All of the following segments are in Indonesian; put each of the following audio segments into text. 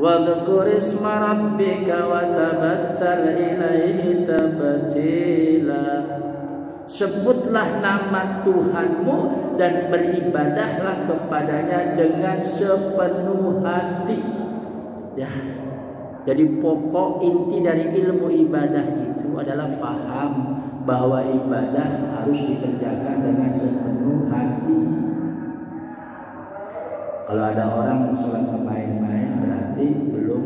Wadhkur isma rabbika wa tabattal ilaihi tabtila. Sebutlah nama Tuhanmu dan beribadahlah kepadanya dengan sepenuh hati. Ya. Jadi pokok inti dari ilmu ibadah itu adalah faham bahwa ibadah harus dikerjakan dengan sepenuh hati. Kalau ada orang sholat main-main berarti belum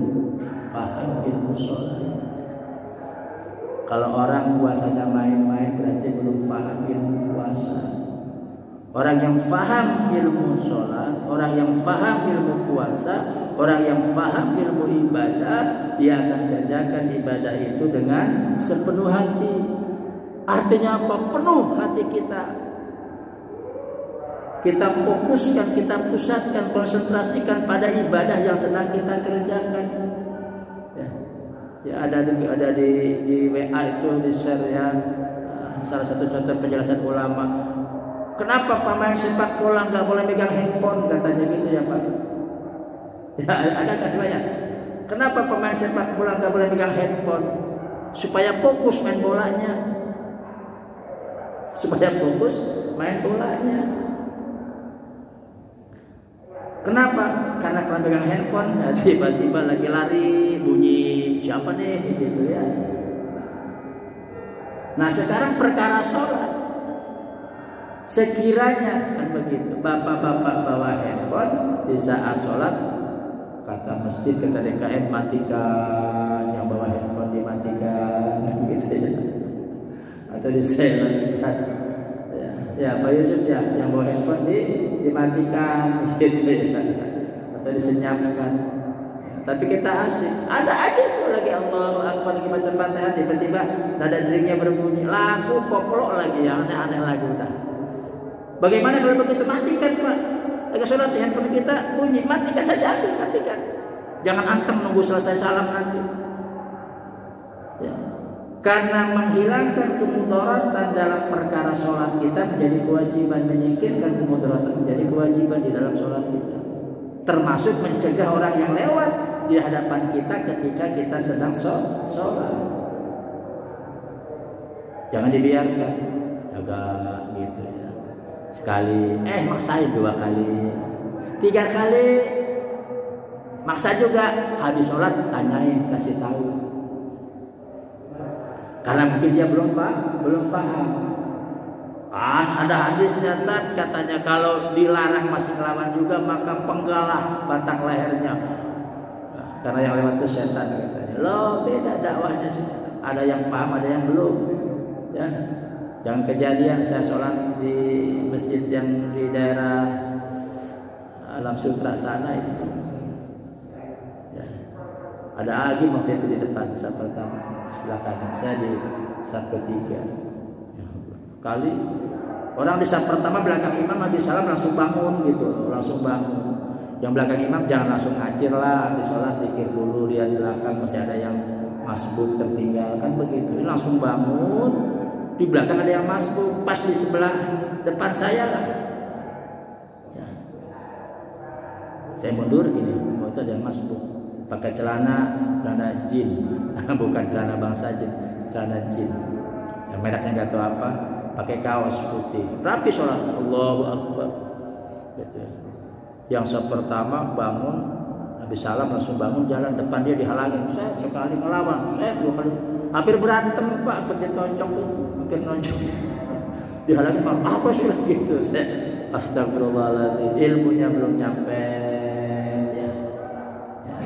paham ilmu sholat. Kalau orang puasanya main-main berarti belum paham ilmu puasa. Orang yang paham ilmu sholat, orang yang paham ilmu puasa, orang yang paham ilmu ibadah, dia akan kerjakan ibadah itu dengan sepenuh hati. Artinya apa? Penuh hati kita. Kita fokuskan, kita pusatkan, konsentrasikan pada ibadah yang sedang kita kerjakan. Ya, ada di WA itu di share ya, salah satu contoh penjelasan ulama. Kenapa pemain sepak bola nggak boleh megang handphone, katanya gitu ya Pak? Ya, ada kan banyak. Kenapa pemain sepak bola nggak boleh megang handphone? Supaya fokus main bolanya. Supaya fokus main bolanya. Kenapa? Karena kalau pegang handphone ya, tiba-tiba lagi lari bunyi siapa nih gitu ya. Nah sekarang perkara sholat, sekiranya kan begitu, bapak-bapak bawa handphone di saat sholat, kata masjid, kata DKM matikan, yang bawa handphone dimatikan, gitu ya, atau disilentkan. Ya Pak Yusuf ya, yang bawa handphone dimatikan gitu ya, atau disenyapkan. Tapi kita asik, ada aja tuh lagi Allahu Akbar lagi baca Fatihah, tiba-tiba nada deringnya berbunyi, lagu koplo lagi yang aneh-aneh lagi udah. Bagaimana kalau begitu? Matikan Pak. Lagi sholat di handphone kita bunyi, matikan saja, matikan. Jangan antem nunggu selesai salam nanti. Ya. Karena menghilangkan kemudaratan dalam perkara sholat kita menjadi kewajiban, menyingkirkan kemudaratan menjadi kewajiban di dalam sholat kita. Termasuk mencegah orang yang lewat di hadapan kita ketika kita sedang sholat. Jangan dibiarkan, jaga gitu ya. Sekali, maksain 2 kali, 3 kali, maksa juga. Habis sholat tanyain, kasih tahu. Karena mungkin dia belum paham. Kan ada hadis nyata katanya kalau dilarang masih ngelawan juga maka penggalah batang lehernya. Karena yang lewat itu setan katanya. Loh beda dakwahnya sih. Ada yang paham, ada yang belum. Ya. Jangan kejadian saya sholat di masjid yang di daerah Alam Sutra sana itu. Ya. Ada lagi waktu itu di depan saat pertama. Sebelah kanan saya di saat ketiga. Kali orang di saat pertama belakang imam habis salam langsung bangun gitu, langsung bangun. Yang belakang imam jangan langsung ngacir lah, di sholat pikir dulu, lihat belakang masih ada yang masbuk tertinggal kan begitu. Langsung bangun, di belakang ada yang masbuk, pas di sebelah depan saya lah. Ya. Saya mundur gini, itu ada yang masbuk. Pakai celana jin, bukan celana bangsa jin, celana jin. Yang mereknya nggak tahu apa, pakai kaos putih, rapi sholat, Allahu Akbar. Gitu. Yang pertama bangun, habis salam langsung bangun jalan, depan dia dihalangin, saya sekali ngelawan, saya 2 kali, hampir berantem Pak, hampir ditonjok tuh, hampir nonjok, dihalangin apa sih gitu, saya astagfirullahaladzim, ilmunya belum nyampe.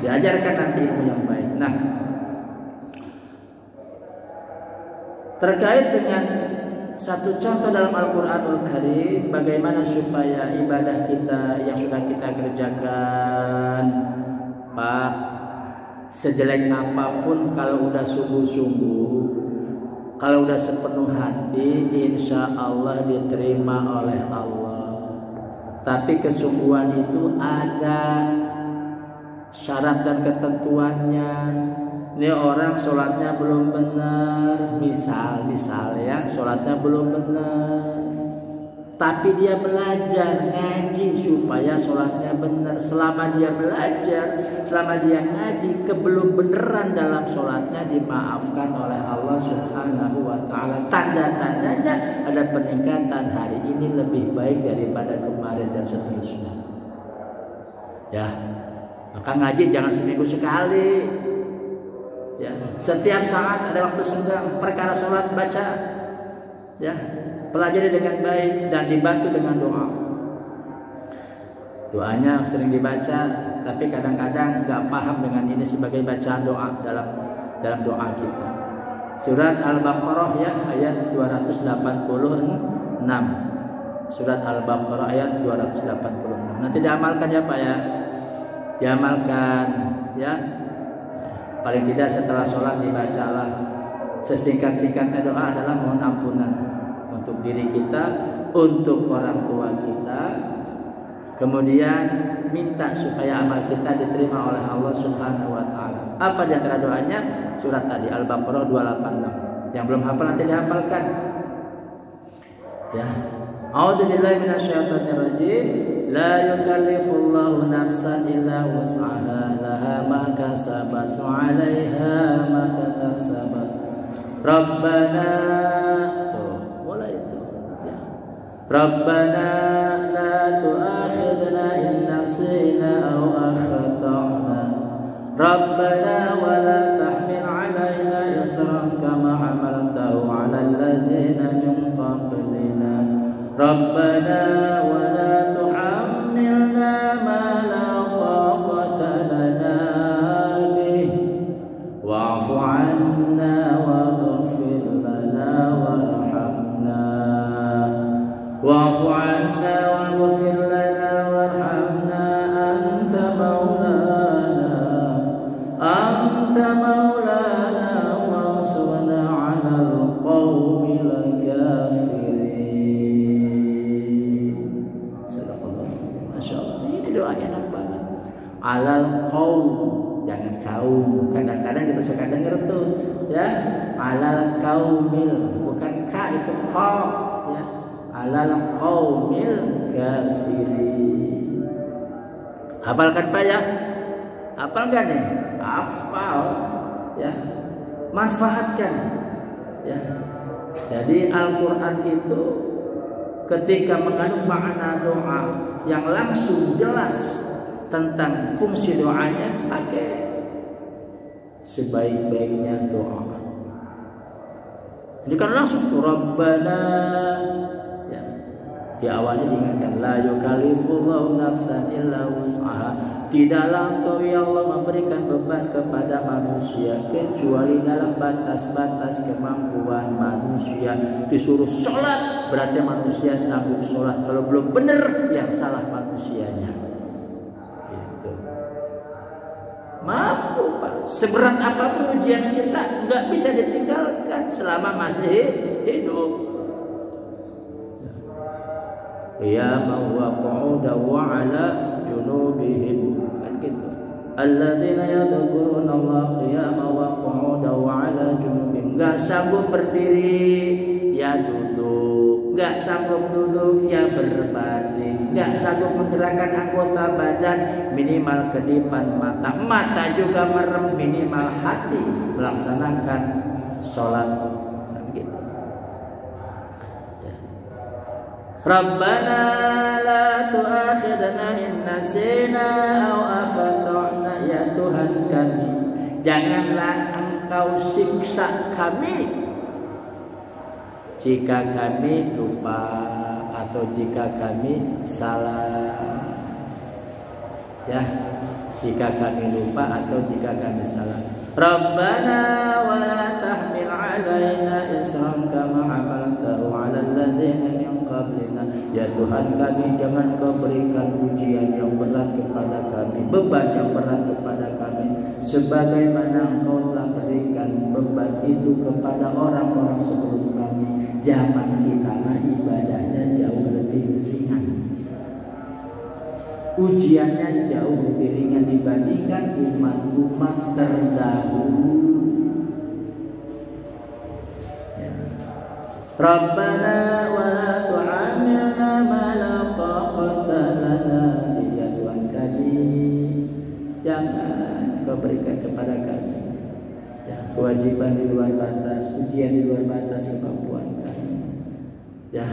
Diajarkan nanti ilmu yang baik. Nah, terkait dengan satu contoh dalam Al-Quranul Karim, bagaimana supaya ibadah kita yang sudah kita kerjakan, Pak, sejelek apapun kalau udah sungguh-sungguh, kalau udah sepenuh hati, insya Allah diterima oleh Allah. Tapi kesungguhan itu ada syarat dan ketentuannya. Ini orang sholatnya belum benar, misal ya, sholatnya belum benar. tapi dia belajar ngaji supaya sholatnya benar. Selama dia belajar, selama dia ngaji, kebelum beneran dalam sholatnya dimaafkan oleh Allah Subhanahu wa Ta'ala. Tanda-tandanya ada peningkatan, hari ini lebih baik daripada kemarin dan seterusnya. Ya, maka ngaji jangan seminggu sekali. Ya, setiap saat ada waktu senggang, perkara sholat baca. Ya, pelajari dengan baik dan dibantu dengan doa. Doanya sering dibaca, tapi kadang-kadang nggak paham dengan ini sebagai bacaan doa dalam doa kita. Surat Al-Baqarah ya, ayat 286. Surat Al-Baqarah ayat 286. Nanti diamalkan ya Pak ya. Diamalkan ya. Paling tidak setelah sholat dibacalah. Sesingkat-singkatnya doa adalah mohon ampunan untuk diri kita, untuk orang tua kita, kemudian minta supaya amal kita diterima oleh Allah Subhanahu wa Ta'ala. Apa di antara doanya? Surat tadi Al-Baqarah 286. Yang belum hafal nanti dihafalkan. Ya. A'udzubillahi minasyaitonir rajim. La yukallifullahu nafsan illa wus'aha, laha ma kasabat wa 'alaiha ma kasabat. Rabbana, mulai itu. Ya. Rabbana la tu'akhidna in nasina aw akhtana. Rabbana wa la tahmil 'alaina isran kama 'amaltahu 'alal ladzina min qablina. Rabbana wa la tuhammilna ma la taqata lana bih wa'fu 'anna waghfir lana warhamna wa'fu 'anna waghfir lana warhamna anta maulana fansurna 'alal qaumil kafirin. Doa enak banget. Alal qaum, jangan kaum. Kadang-kadang kita suka dengar tuh, ya. Alal qaumil, bukan ka itu qa, ya. Alal qaumil kafirin. Hafalkan Pak ya? Hafal enggak nih? Hafal, ya. Manfaatkan, ya. Jadi Al-Qur'an itu ketika mengandung makna doa yang langsung jelas tentang fungsi doanya, pakai sebaik-baiknya doa. Ini kan langsung Rabbana, ya. Di awalnya diingatkan la yukallifullahu nafsan illa wus'aha. Tidaklah Engkau ya Allah memberikan beban kepada manusia kecuali dalam batas-batas kemampuan manusia. Disuruh sholat, berarti manusia sanggup sholat. Kalau belum benar, yang salah manusianya. Gitu. Mampu Pak. Seberat apapun ujian kita, nggak bisa ditinggalkan selama masih hidup. Qiyaman wa qu'udan wa 'ala junubihim, kan gitu. Alladzina yadhkuruna Allah qiyaman wa qu'udan wa 'ala junubihim. Enggak sanggup berdiri, ya duduk. Enggak sanggup duduk, ya berbaring. Enggak sanggup menggerakkan anggota badan, minimal kedipan mata. Mata juga merem, minimal hati melaksanakan sholat. Rabbana la tu'akhidna in nasina aw akhtana, ya Tuhan kami, janganlah Engkau siksa kami jika kami lupa atau jika kami salah. Ya, jika kami lupa atau jika kami salah. Rabbana wa la tahmil 'alaina isran kama 'amaltahu 'alal ladzina min qablina. Ya Tuhan kami, jangan Kau berikan ujian yang berat kepada kami, beban yang berat kepada kami, sebagaimana Engkau telah berikan beban itu kepada orang-orang sebelum kami. Zaman kita ibadahnya jauh lebih ringan, ujiannya jauh lebih ringan dibandingkan umat-umat terdahulu. Rabbana wa la tu'amilna ma la taqata lana bihi, ya Tuhan kami, jangan Kau berikan kepada kami ya kewajiban di luar batas, ujian di luar batas kemampuan kami. Ya,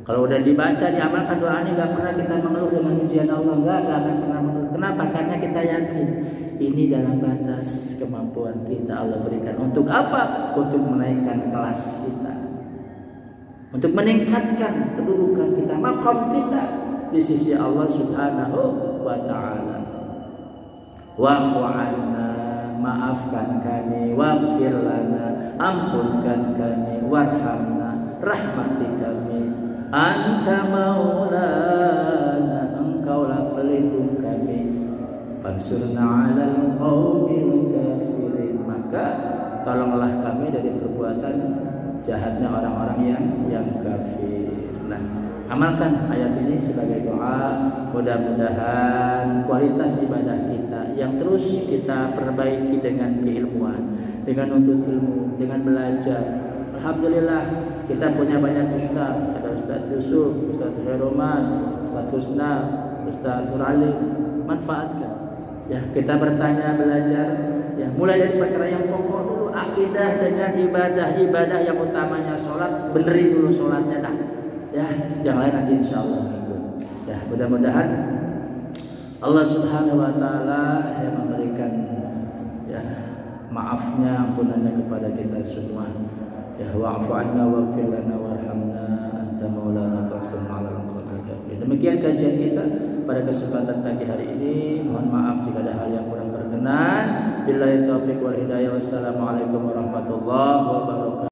kalau udah dibaca, diamalkan doa ini, nggak pernah kita mengeluh dengan ujian Allah, nggak akan pernah mengeluh. Kenapa? Karena kita yakin ini dalam batas kemampuan kita Allah berikan. Untuk apa? Untuk menaikkan kelas kita, untuk meningkatkan kedudukan kita, maqam kita di sisi Allah Subhanahu wa Ta'ala. Wa'fu 'anna, maafkan kami, waghfir lana, ampunkan kami, warhamna, rahmati kami, anta maulana, engkaulah pelindung kami, fansurna 'alal qaumil kafirin, maka tolonglah kami dari perbuatan jahatnya orang-orang yang kafir. Nah, amalkan ayat ini sebagai doa. Mudah-mudahan kualitas ibadah kita yang terus kita perbaiki dengan keilmuan, dengan nuntut ilmu, dengan belajar. Alhamdulillah kita punya banyak ustaz. Ada Ustaz Yusuf, Ustaz Heroman, Ustaz Husna, Ustaz Nuralim. Manfaatkan. Ya, kita bertanya, belajar. Ya, mulai dari perkara yang pokok dulu, akidah dengan ibadah yang utamanya sholat, benerin dulu sholatnya dah. Ya, yang lain nanti insyaallah ngikut. Ya, mudah-mudahan Allah Subhanahu wa Ta'ala yang memberikan ya maafnya, ampunannya kepada kita semua. Ya, wa'fu 'anna waghfir lana warhamna anta maulana fansurna 'alal qaumil kafirin. Demikian kajian kita pada kesempatan pagi hari ini. Mohon maaf jika ada hal yang kurang berkenan. Billahi taufiq wal hidayah. Wassalamualaikum warahmatullahi wabarakatuh.